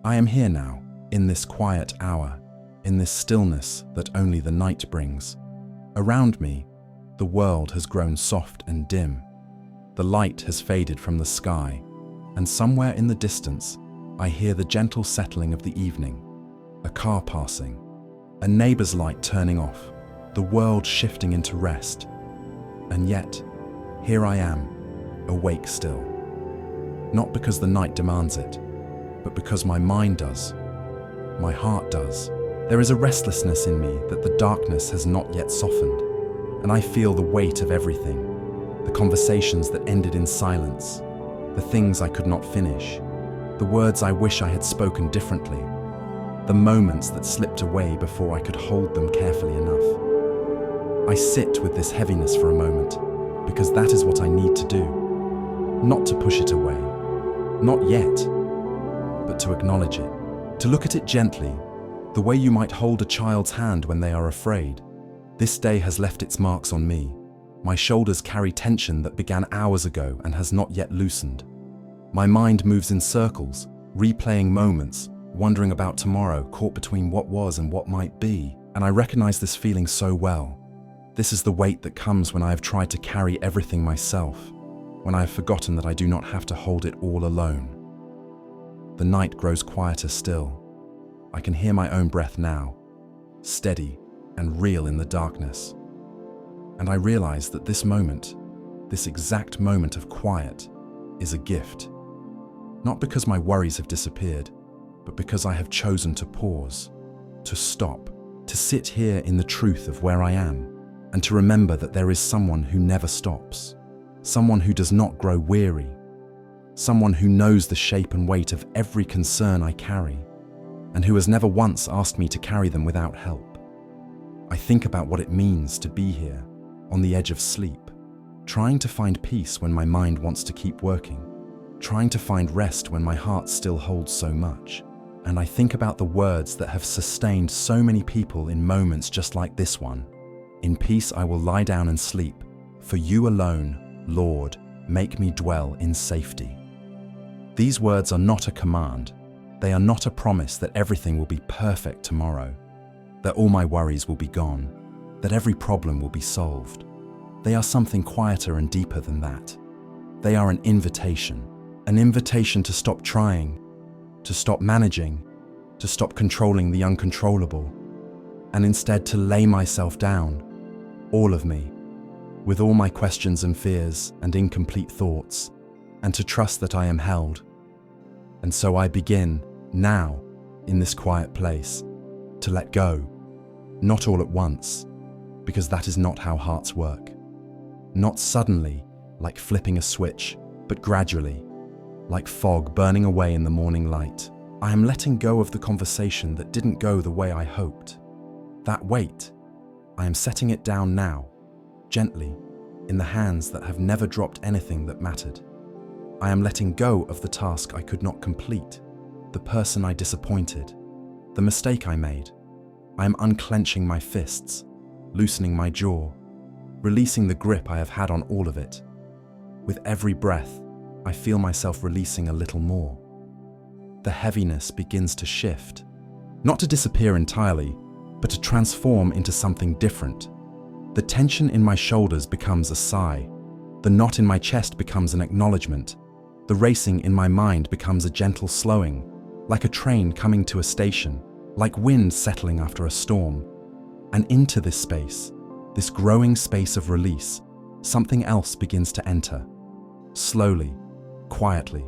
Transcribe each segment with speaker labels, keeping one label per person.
Speaker 1: I am here now, in this quiet hour, in this stillness that only the night brings. Around me, the world has grown soft and dim. The light has faded from the sky, and somewhere in the distance, I hear the gentle settling of the evening, a car passing, a neighbor's light turning off, the world shifting into rest. And yet, here I am, awake still. Not because the night demands it, but because my mind does, my heart does. There is a restlessness in me that the darkness has not yet softened, and I feel the weight of everything, the conversations that ended in silence, the things I could not finish, the words I wish I had spoken differently, the moments that slipped away before I could hold them carefully enough. I sit with this heaviness for a moment, because that is what I need to do. Not to push it away, not yet, but to acknowledge it, to look at it gently, the way you might hold a child's hand when they are afraid. This day has left its marks on me. My shoulders carry tension that began hours ago and has not yet loosened. My mind moves in circles, replaying moments, wondering about tomorrow, caught between what was and what might be. And I recognize this feeling so well. This is the weight that comes when I have tried to carry everything myself, when I have forgotten that I do not have to hold it all alone. The night grows quieter still. I can hear my own breath now, steady and real in the darkness. And I realize that this moment, this exact moment of quiet, is a gift. Not because my worries have disappeared, but because I have chosen to pause, to stop, to sit here in the truth of where I am, and to remember that there is someone who never stops, someone who does not grow weary, someone who knows the shape and weight of every concern I carry, and who has never once asked me to carry them without help. I think about what it means to be here, on the edge of sleep, trying to find peace when my mind wants to keep working, trying to find rest when my heart still holds so much. And I think about the words that have sustained so many people in moments just like this one. In peace I will lie down and sleep, for you alone, Lord, make me dwell in safety. These words are not a command. They are not a promise that everything will be perfect tomorrow, that all my worries will be gone, that every problem will be solved. They are something quieter and deeper than that. They are an invitation to stop trying, to stop managing, to stop controlling the uncontrollable, and instead to lay myself down, all of me, with all my questions and fears and incomplete thoughts, and to trust that I am held. And so I begin, now, in this quiet place, to let go, not all at once, because that is not how hearts work. Not suddenly, like flipping a switch, but gradually, like fog burning away in the morning light. I am letting go of the conversation that didn't go the way I hoped. That weight, I am setting it down now, gently, in the hands that have never dropped anything that mattered. I am letting go of the task I could not complete, the person I disappointed, the mistake I made. I am unclenching my fists, loosening my jaw, releasing the grip I have had on all of it. With every breath, I feel myself releasing a little more. The heaviness begins to shift, not to disappear entirely, but to transform into something different. The tension in my shoulders becomes a sigh. The knot in my chest becomes an acknowledgement. The racing in my mind becomes a gentle slowing, like a train coming to a station, like wind settling after a storm. And into this space, this growing space of release, something else begins to enter. Slowly, quietly,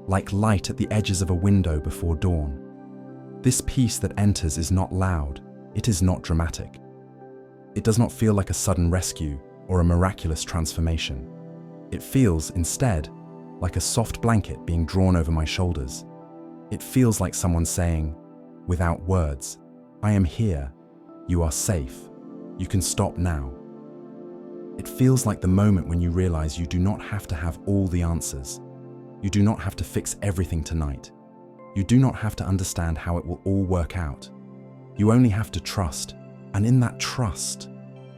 Speaker 1: like light at the edges of a window before dawn. This peace that enters is not loud, it is not dramatic. It does not feel like a sudden rescue or a miraculous transformation. It feels, instead, like a soft blanket being drawn over my shoulders. It feels like someone saying, without words, I am here, you are safe, you can stop now. It feels like the moment when you realize you do not have to have all the answers. You do not have to fix everything tonight. You do not have to understand how it will all work out. You only have to trust, and in that trust,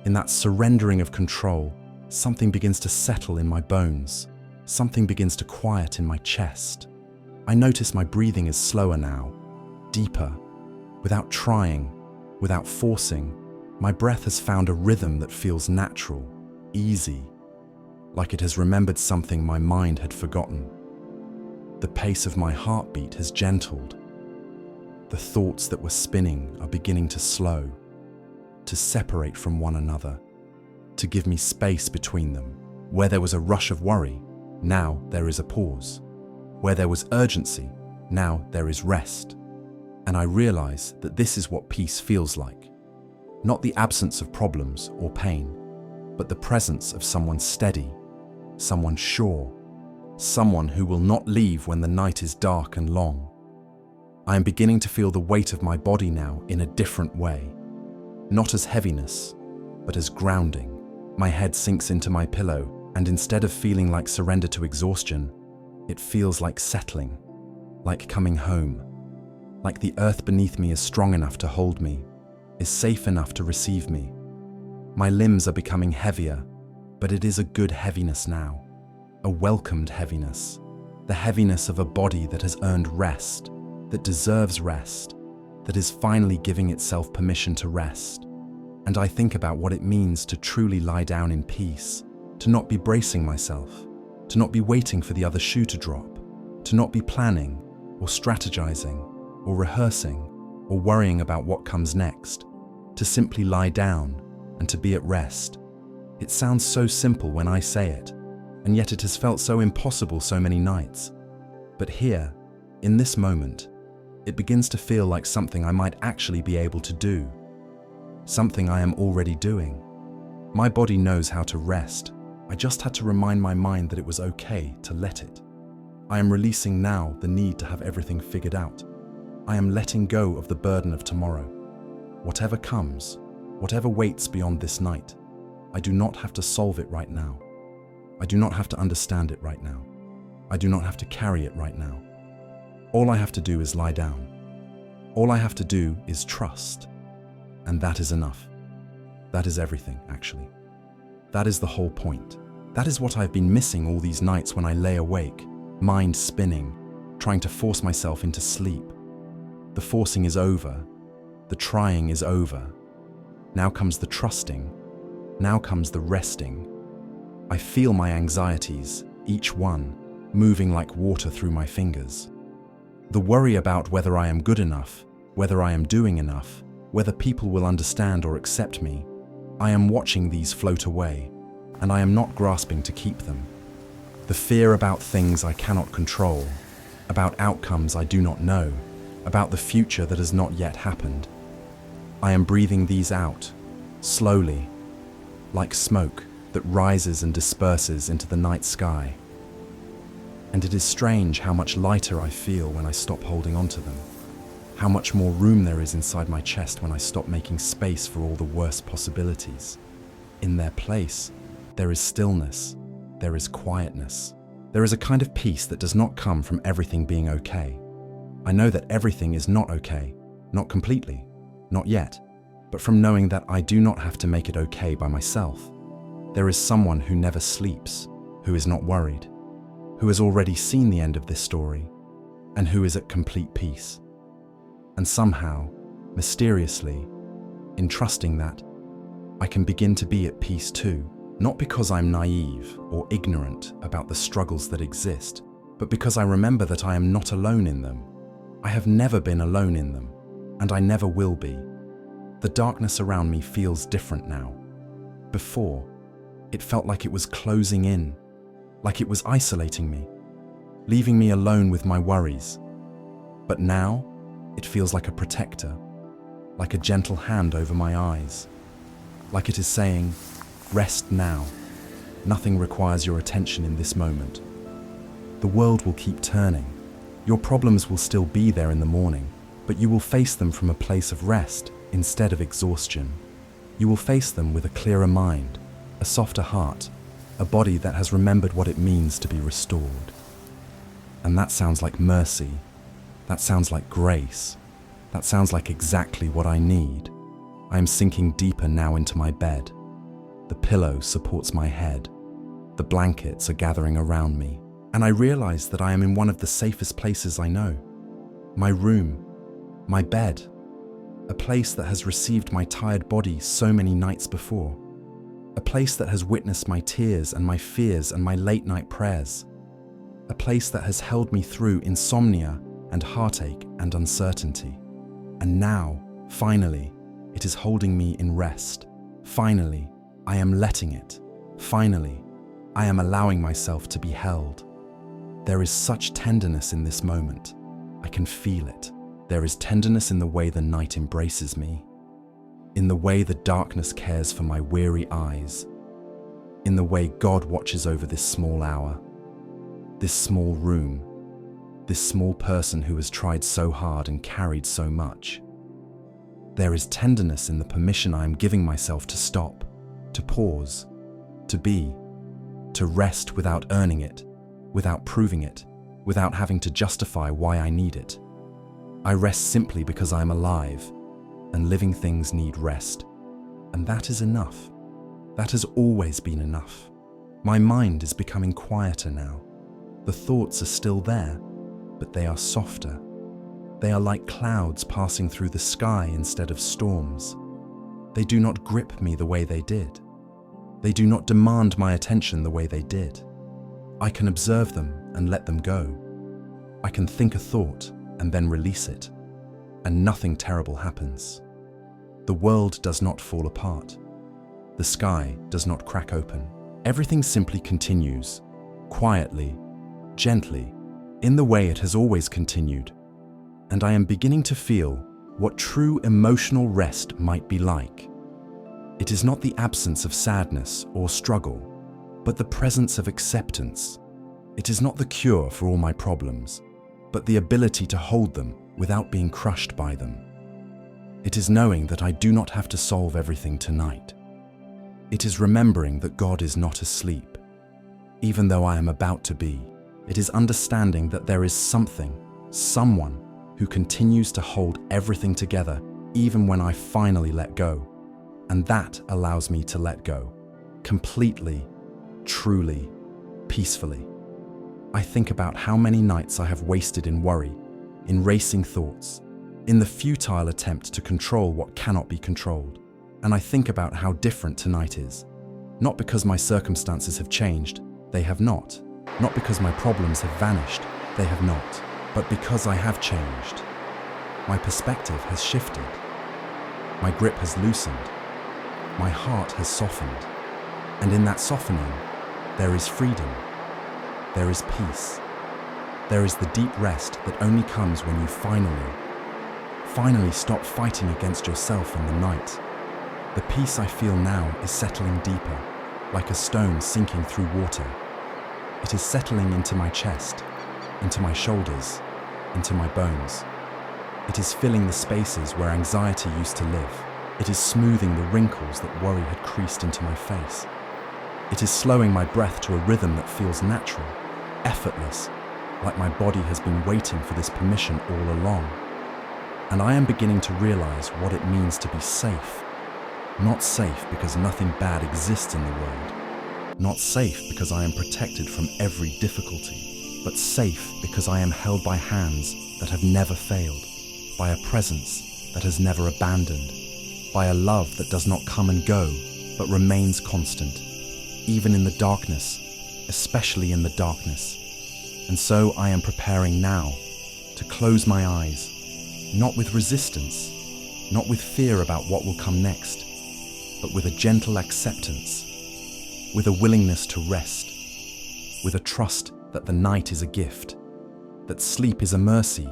Speaker 1: in that surrendering of control, something begins to settle in my bones. Something begins to quiet in my chest. I notice my breathing is slower now, deeper, without trying, without forcing. My breath has found a rhythm that feels natural, easy, like it has remembered something my mind had forgotten. The pace of my heartbeat has gentled. The thoughts that were spinning are beginning to slow, to separate from one another, to give me space between them. Where there was a rush of worry, now there is a pause. Where there was urgency, now there is rest. And I realize that this is what peace feels like. Not the absence of problems or pain, but the presence of someone steady, someone sure, someone who will not leave when the night is dark and long. I am beginning to feel the weight of my body now in a different way. Not as heaviness, but as grounding. My head sinks into my pillow, and instead of feeling like surrender to exhaustion, it feels like settling, like coming home, like the earth beneath me is strong enough to hold me, is safe enough to receive me. My limbs are becoming heavier, but it is a good heaviness now, a welcomed heaviness, the heaviness of a body that has earned rest, that deserves rest, that is finally giving itself permission to rest. And I think about what it means to truly lie down in peace, to not be bracing myself, to not be waiting for the other shoe to drop, to not be planning or strategizing or rehearsing or worrying about what comes next, to simply lie down and to be at rest. It sounds so simple when I say it, and yet it has felt so impossible so many nights. But here, in this moment, it begins to feel like something I might actually be able to do, something I am already doing. My body knows how to rest. I just had to remind my mind that it was okay to let it. I am releasing now the need to have everything figured out. I am letting go of the burden of tomorrow. Whatever comes, whatever waits beyond this night, I do not have to solve it right now. I do not have to understand it right now. I do not have to carry it right now. All I have to do is lie down. All I have to do is trust. And that is enough. That is everything, actually. That is the whole point. That is what I've been missing all these nights when I lay awake, mind spinning, trying to force myself into sleep. The forcing is over. The trying is over. Now comes the trusting. Now comes the resting. I feel my anxieties, each one, moving like water through my fingers. The worry about whether I am good enough, whether I am doing enough, whether people will understand or accept me, I am watching these float away, and I am not grasping to keep them. The fear about things I cannot control, about outcomes I do not know, about the future that has not yet happened. I am breathing these out, slowly, like smoke that rises and disperses into the night sky. And it is strange how much lighter I feel when I stop holding on to them, how much more room there is inside my chest when I stop making space for all the worst possibilities. In their place, there is stillness, there is quietness. There is a kind of peace that does not come from everything being okay. I know that everything is not okay, not completely, not yet, but from knowing that I do not have to make it okay by myself. There is someone who never sleeps, who is not worried, who has already seen the end of this story, and who is at complete peace. And somehow, mysteriously, in trusting that, I can begin to be at peace too, not because I'm naive or ignorant about the struggles that exist, but because I remember that I am not alone in them. I have never been alone in them, and I never will be. The darkness around me feels different now. Before, it felt like it was closing in, like it was isolating me, leaving me alone with my worries. But now, it feels like a protector, like a gentle hand over my eyes, like it is saying, rest now. Nothing requires your attention in this moment. The world will keep turning. Your problems will still be there in the morning, but you will face them from a place of rest instead of exhaustion. You will face them with a clearer mind, a softer heart, a body that has remembered what it means to be restored. And that sounds like mercy. That sounds like grace. That sounds like exactly what I need. I am sinking deeper now into my bed. The pillow supports my head. The blankets are gathering around me. And I realize that I am in one of the safest places I know. My room, my bed, a place that has received my tired body so many nights before. A place that has witnessed my tears and my fears and my late night prayers. A place that has held me through insomnia and heartache and uncertainty. And now, finally, it is holding me in rest. Finally, I am letting it. Finally, I am allowing myself to be held. There is such tenderness in this moment. I can feel it. There is tenderness in the way the night embraces me, in the way the darkness cares for my weary eyes, in the way God watches over this small hour, this small room, this small person who has tried so hard and carried so much. There is tenderness in the permission I am giving myself to stop, to pause, to be, to rest without earning it, without proving it, without having to justify why I need it. I rest simply because I am alive, and living things need rest. And that is enough. That has always been enough. My mind is becoming quieter now. The thoughts are still there, but they are softer. They are like clouds passing through the sky instead of storms. They do not grip me the way they did. They do not demand my attention the way they did. I can observe them and let them go. I can think a thought and then release it, and nothing terrible happens. The world does not fall apart. The sky does not crack open. Everything simply continues, quietly, gently, in the way it has always continued. And I am beginning to feel what true emotional rest might be like. It is not the absence of sadness or struggle, but the presence of acceptance. It is not the cure for all my problems, but the ability to hold them without being crushed by them. It is knowing that I do not have to solve everything tonight. It is remembering that God is not asleep, even though I am about to be. It is understanding that there is something, someone, who continues to hold everything together even when I finally let go. And that allows me to let go, completely, truly, peacefully. I think about how many nights I have wasted in worry, in racing thoughts, in the futile attempt to control what cannot be controlled. And I think about how different tonight is. Not because my circumstances have changed, they have not. Not because my problems have vanished, they have not. But because I have changed. My perspective has shifted. My grip has loosened. My heart has softened. And in that softening, there is freedom. There is peace. There is the deep rest that only comes when you finally stop fighting against yourself in the night. The peace I feel now is settling deeper, like a stone sinking through water. It is settling into my chest, into my shoulders, into my bones. It is filling the spaces where anxiety used to live. It is smoothing the wrinkles that worry had creased into my face. It is slowing my breath to a rhythm that feels natural, effortless, like my body has been waiting for this permission all along. And I am beginning to realize what it means to be safe. Not safe because nothing bad exists in the world. Not safe because I am protected from every difficulty, but safe because I am held by hands that have never failed, by a presence that has never abandoned, by a love that does not come and go, but remains constant, even in the darkness, especially in the darkness. And so I am preparing now to close my eyes, not with resistance, not with fear about what will come next, but with a gentle acceptance, with a willingness to rest, with a trust that the night is a gift, that sleep is a mercy,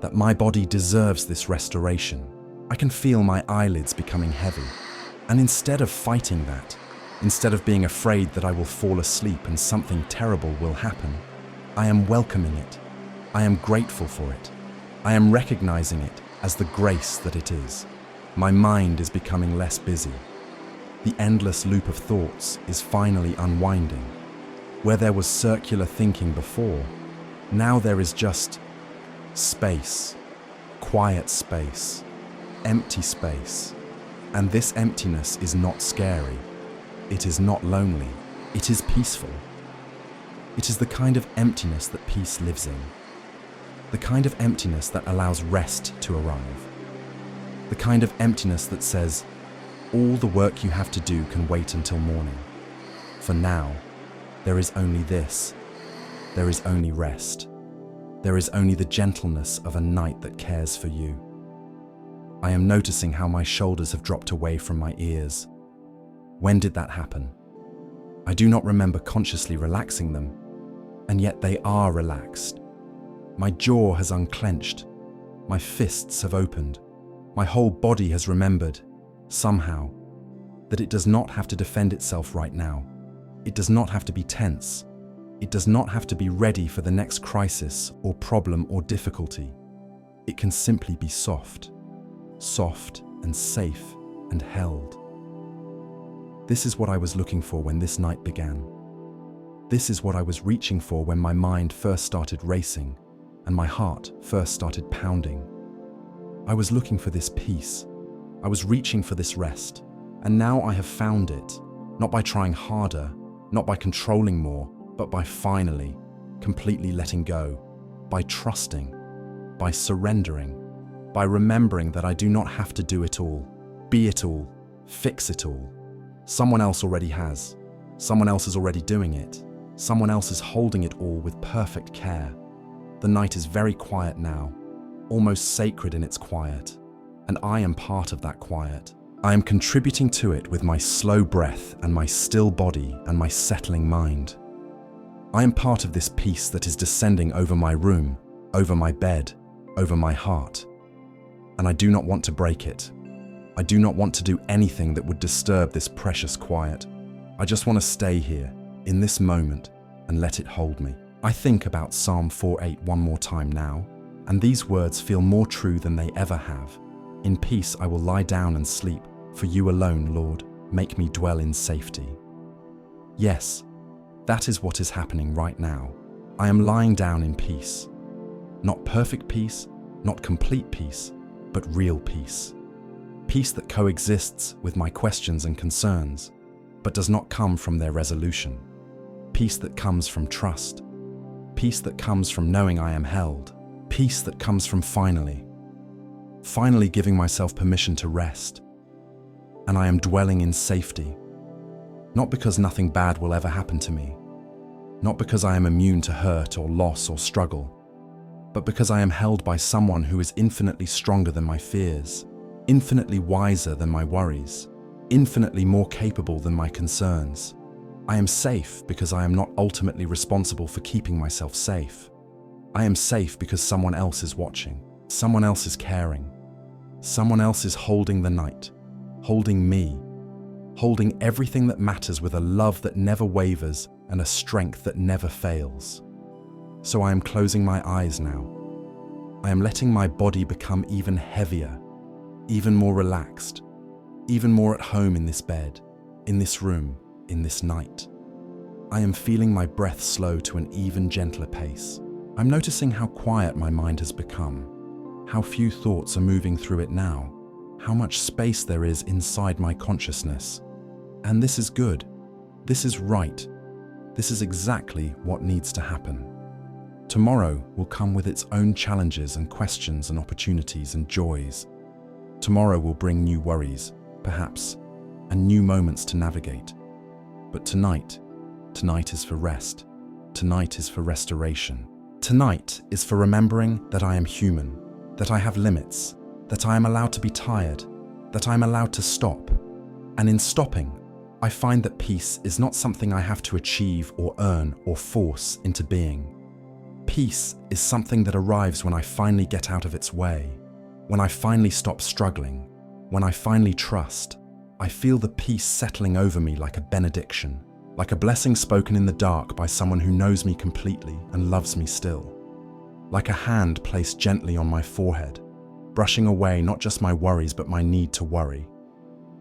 Speaker 1: that my body deserves this restoration. I can feel my eyelids becoming heavy, and instead of fighting that, instead of being afraid that I will fall asleep and something terrible will happen, I am welcoming it. I am grateful for it. I am recognizing it as the grace that it is. My mind is becoming less busy. The endless loop of thoughts is finally unwinding. Where there was circular thinking before, now there is just space, quiet space, empty space. And this emptiness is not scary. It is not lonely. It is peaceful. It is the kind of emptiness that peace lives in. The kind of emptiness that allows rest to arrive. The kind of emptiness that says, all the work you have to do can wait until morning. For now, there is only this. There is only rest. There is only the gentleness of a night that cares for you. I am noticing how my shoulders have dropped away from my ears. When did that happen? I do not remember consciously relaxing them, and yet they are relaxed. My jaw has unclenched. My fists have opened. My whole body has remembered, somehow, that it does not have to defend itself right now. It does not have to be tense. It does not have to be ready for the next crisis or problem or difficulty. It can simply be soft and safe and held. This is what I was looking for when this night began. This is what I was reaching for when my mind first started racing and my heart first started pounding. I was looking for this peace. I was reaching for this rest. And now I have found it, not by trying harder, not by controlling more, but by finally, completely letting go, by trusting, by surrendering, by remembering that I do not have to do it all, be it all, fix it all. Someone else already has. Someone else is already doing it. Someone else is holding it all with perfect care. The night is very quiet now, almost sacred in its quiet, and I am part of that quiet. I am contributing to it with my slow breath and my still body and my settling mind. I am part of this peace that is descending over my room, over my bed, over my heart. And I do not want to break it. I do not want to do anything that would disturb this precious quiet. I just want to stay here, in this moment, and let it hold me. I think about Psalm 4:8 one more time now, and these words feel more true than they ever have. In peace I will lie down and sleep, for you alone, Lord, make me dwell in safety. Yes, that is what is happening right now. I am lying down in peace. Not perfect peace, not complete peace, but real peace. Peace that coexists with my questions and concerns, but does not come from their resolution. Peace that comes from trust. Peace that comes from knowing I am held. Peace that comes from finally giving myself permission to rest. And I am dwelling in safety. Not because nothing bad will ever happen to me. Not because I am immune to hurt or loss or struggle. But because I am held by someone who is infinitely stronger than my fears, infinitely wiser than my worries, infinitely more capable than my concerns. I am safe because I am not ultimately responsible for keeping myself safe. I am safe because someone else is watching, someone else is caring, someone else is holding the night, holding me, holding everything that matters with a love that never wavers and a strength that never fails. So I am closing my eyes now. I am letting my body become even heavier, even more relaxed, even more at home in this bed, in this room, in this night. I am feeling my breath slow to an even gentler pace. I'm noticing how quiet my mind has become, how few thoughts are moving through it now, how much space there is inside my consciousness. And this is good. This is right. This is exactly what needs to happen. Tomorrow will come with its own challenges and questions and opportunities and joys. Tomorrow will bring new worries, perhaps, and new moments to navigate. But tonight is for rest. Tonight is for restoration. Tonight is for remembering that I am human, that I have limits, that I am allowed to be tired, that I am allowed to stop. And in stopping, I find that peace is not something I have to achieve or earn or force into being. Peace is something that arrives when I finally get out of its way, when I finally stop struggling, when I finally trust. I feel the peace settling over me like a benediction, like a blessing spoken in the dark by someone who knows me completely and loves me still. Like a hand placed gently on my forehead, brushing away not just my worries but my need to worry.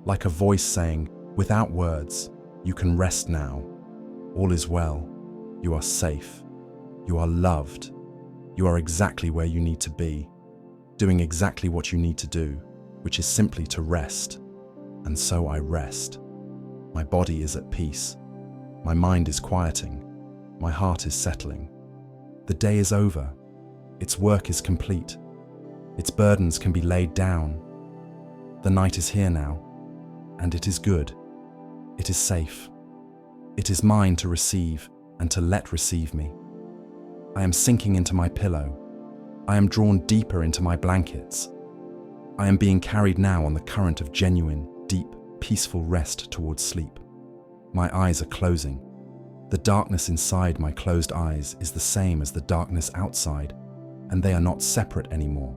Speaker 1: Like a voice saying, without words, you can rest now. All is well. You are safe. You are loved. You are exactly where you need to be, doing exactly what you need to do, which is simply to rest. And so I rest. My body is at peace. My mind is quieting. my heart is settling. The day is over. Its work is complete. Its burdens can be laid down. The night is here now, and it is good. It is safe. It is mine to receive and to let receive me. I am sinking into my pillow. I am drawn deeper into my blankets. I am being carried now on the current of genuine, deep, peaceful rest towards sleep. My eyes are closing. The darkness inside my closed eyes is the same as the darkness outside, and they are not separate anymore.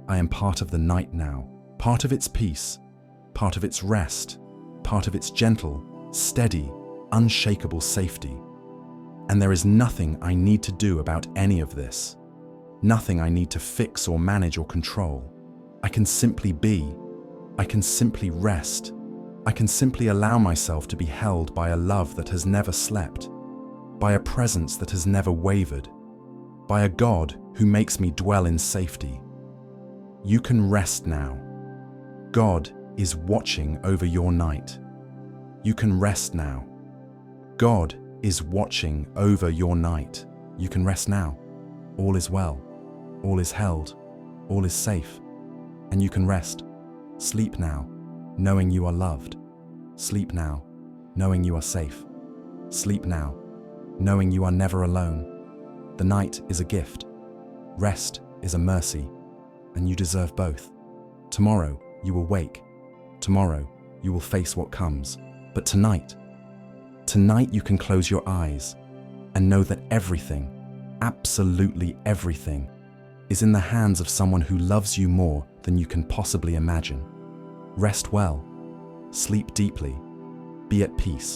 Speaker 1: I am part of the night now, part of its peace, part of its rest, part of its gentle, steady, unshakable safety. And there is nothing I need to do about any of this. Nothing I need to fix or manage or control. I can simply be. I can simply rest. I can simply allow myself to be held by a love that has never slept, by a presence that has never wavered, by a God who makes me dwell in safety. You can rest now. God is watching over your night. You can rest now. God is watching over your night. You can rest now. All is well. All is held. All is safe. And you can rest. Sleep now, knowing you are loved. Sleep now, knowing you are safe. Sleep now, knowing you are never alone. The night is a gift. Rest is a mercy, and you deserve both. Tomorrow you will wake. Tomorrow you will face what comes. But tonight you can close your eyes and know that everything, absolutely everything, is in the hands of someone who loves you more than you can possibly imagine. Rest well, sleep deeply, be at peace.